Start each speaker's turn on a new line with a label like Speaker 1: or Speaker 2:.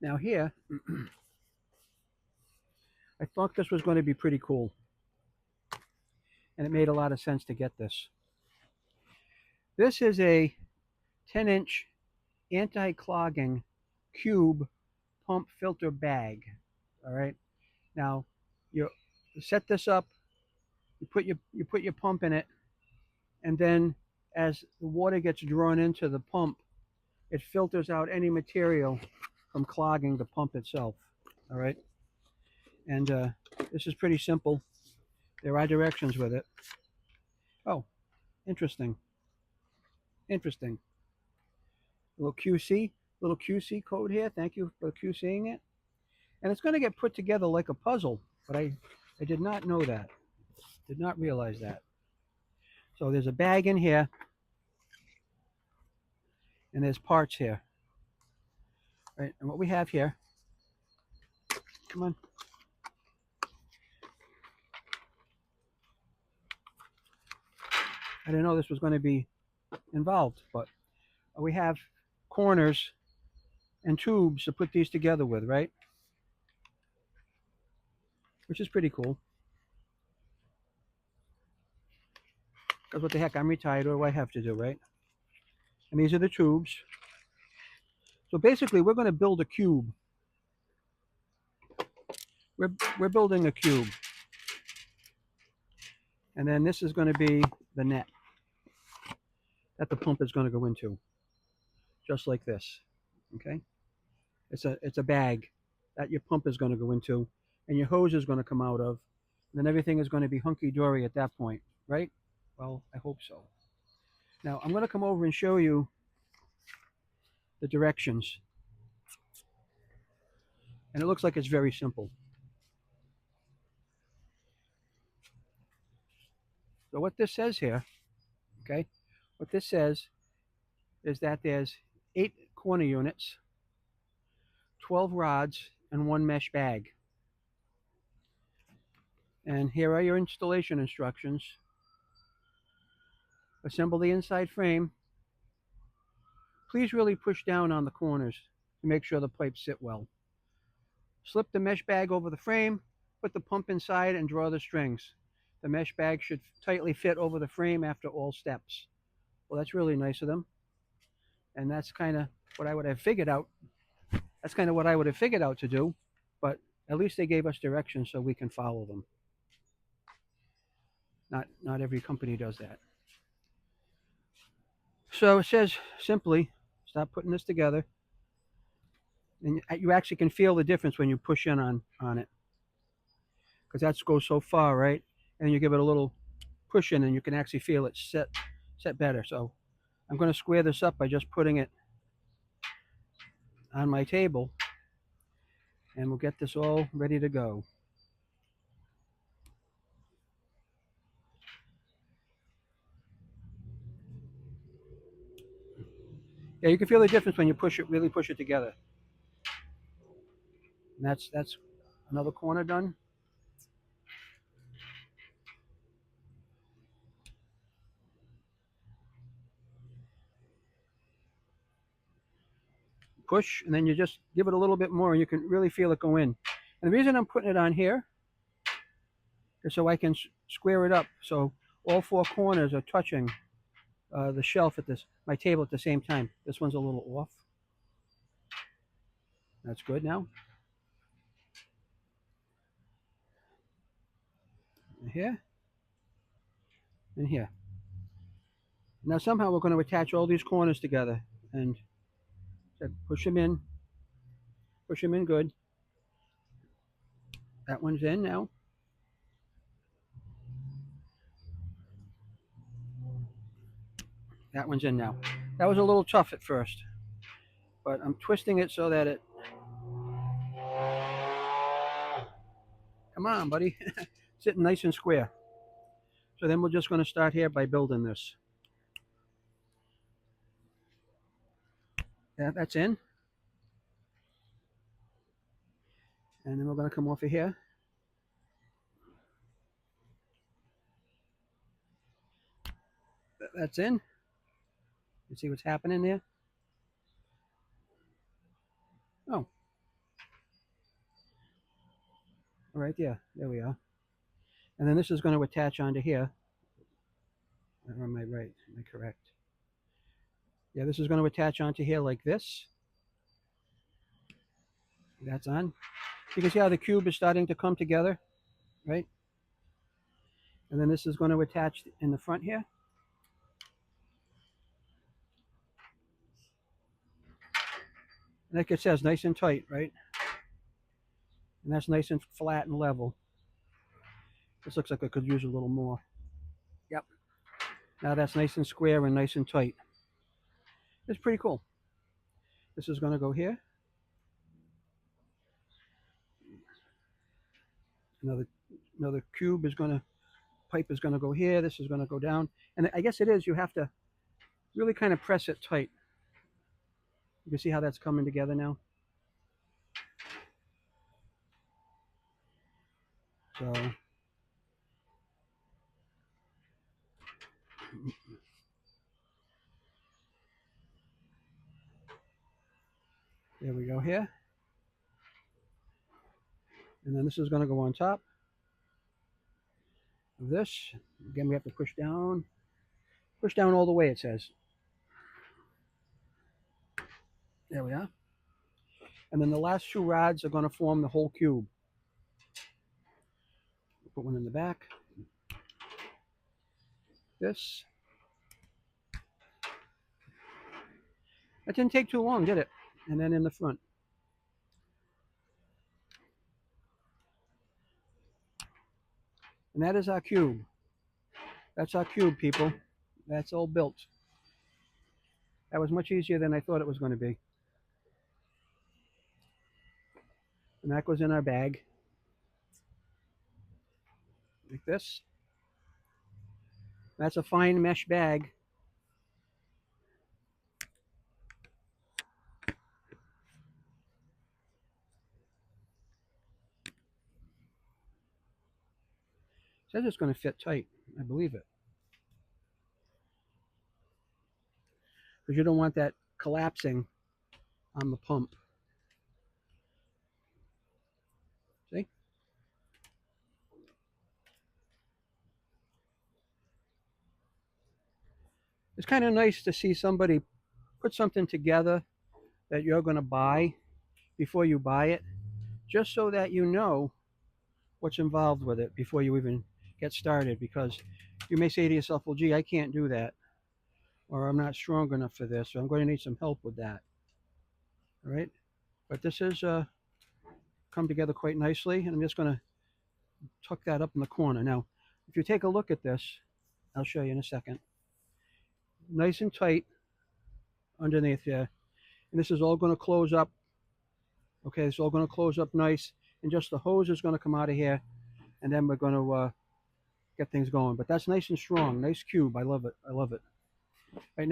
Speaker 1: Now here, I thought this was going to be pretty cool, and it made a lot of sense to get this. This is a 10-inch anti-clogging cube pump filter bag. All right. Now, you set this up. You put your pump in it, and then as the water gets drawn into the pump, it filters out any material from clogging the pump itself. All right. And this is pretty simple. There are directions with it. Oh, interesting. Interesting. Little QC code here. Thank you for QCing it. And it's going to get put together like a puzzle, but I did not know that. Did not realize that. So there's a bag in here, and there's parts here. Right, and what we have here, come on. I didn't know this was going to be involved, but we have corners and tubes to put these together with, right? Which is pretty cool. Because what the heck, I'm retired, what do I have to do, right? And these are the tubes. So basically, we're going to build a cube. We're building a cube. And then this is going to be the net that the pump is going to go into. Just like this. Okay? It's a bag that your pump is going to go into, and your hose is going to come out of, and then everything is going to be hunky-dory at that point, right? Well, I hope so. Now, I'm going to come over and show you the directions. And it looks like it's very simple. So what this says here, okay, what this says is that there's 8 corner units, 12 rods, and 1 mesh bag. And here are your installation instructions. Assemble the inside frame. Please really push down on the corners to make sure the pipes sit well. Slip the mesh bag over the frame, put the pump inside, and draw the strings. The mesh bag should tightly fit over the frame after all steps. Well, that's really nice of them. And that's kind of what I would have figured out. That's kind of what I would have figured out to do. But at least they gave us directions so we can follow them. Not every company does that. So it says simply, stop putting this together. And you actually can feel the difference when you push in on it. Because that goes so far, right? And you give it a little push in and you can actually feel it set better. So I'm going to square this up by just putting it on my table, and we'll get this all ready to go. Yeah, you can feel the difference when you really push it together. And that's another corner done. Push, and then you just give it a little bit more, and you can really feel it go in. And the reason I'm putting it on here is so I can square it up, so all 4 corners are touching the shelf at my table at the same time. This one's a little off. That's good now. And here and here. Now somehow we're going to attach all these corners together and push them in good. That one's in now. That one's in now. That was a little tough at first, but I'm twisting it so that it, come on buddy, sitting nice and square. So then we're just going to start here by building this. Yeah, that's in. And then we're going to come over here. That's in. You see what's happening there? Oh, Right there we are. And then this is going to attach onto here. Or am I right? Am I correct? Yeah, this is going to attach onto here like this. That's on. You can see how the cube is starting to come together, right? And then this is going to attach in the front here. And like it says, nice and tight, right? And that's nice and flat and level. This looks like I could use a little more. Yep. Now that's nice and square and nice and tight. It's pretty cool. This is going to go here. Another cube is going to, pipe is going to go here. This is going to go down. And I guess it is, you have to really kind of press it tight. You can see how that's coming together now. So there we go here. And then this is going to go on top of this. Again, we have to push down all the way, it says. There we are. And then the last two rods are going to form the whole cube. Put one in the back. This. That didn't take too long, did it? And then in the front. And that is our cube. That's our cube, people. That's all built. That was much easier than I thought it was going to be. And that goes in our bag. Like this. That's a fine mesh bag. It says it's going to fit tight. I believe it. Because you don't want that collapsing on the pump. See? It's kind of nice to see somebody put something together that you're going to buy before you buy it, just so that you know what's involved with it before you even get started. Because you may say to yourself, well, gee, I can't do that, or I'm not strong enough for this, so I'm going to need some help with that. All right? But this has come together quite nicely, and I'm just going to tuck that up in the corner. Now, if you take a look at this, I'll show you in a second. Nice and tight underneath there. And this is all going to close up. Okay, it's all going to close up nice. And just the hose is going to come out of here. And then we're going to get things going. But that's nice and strong. Nice cube. I love it. I love it. Right now.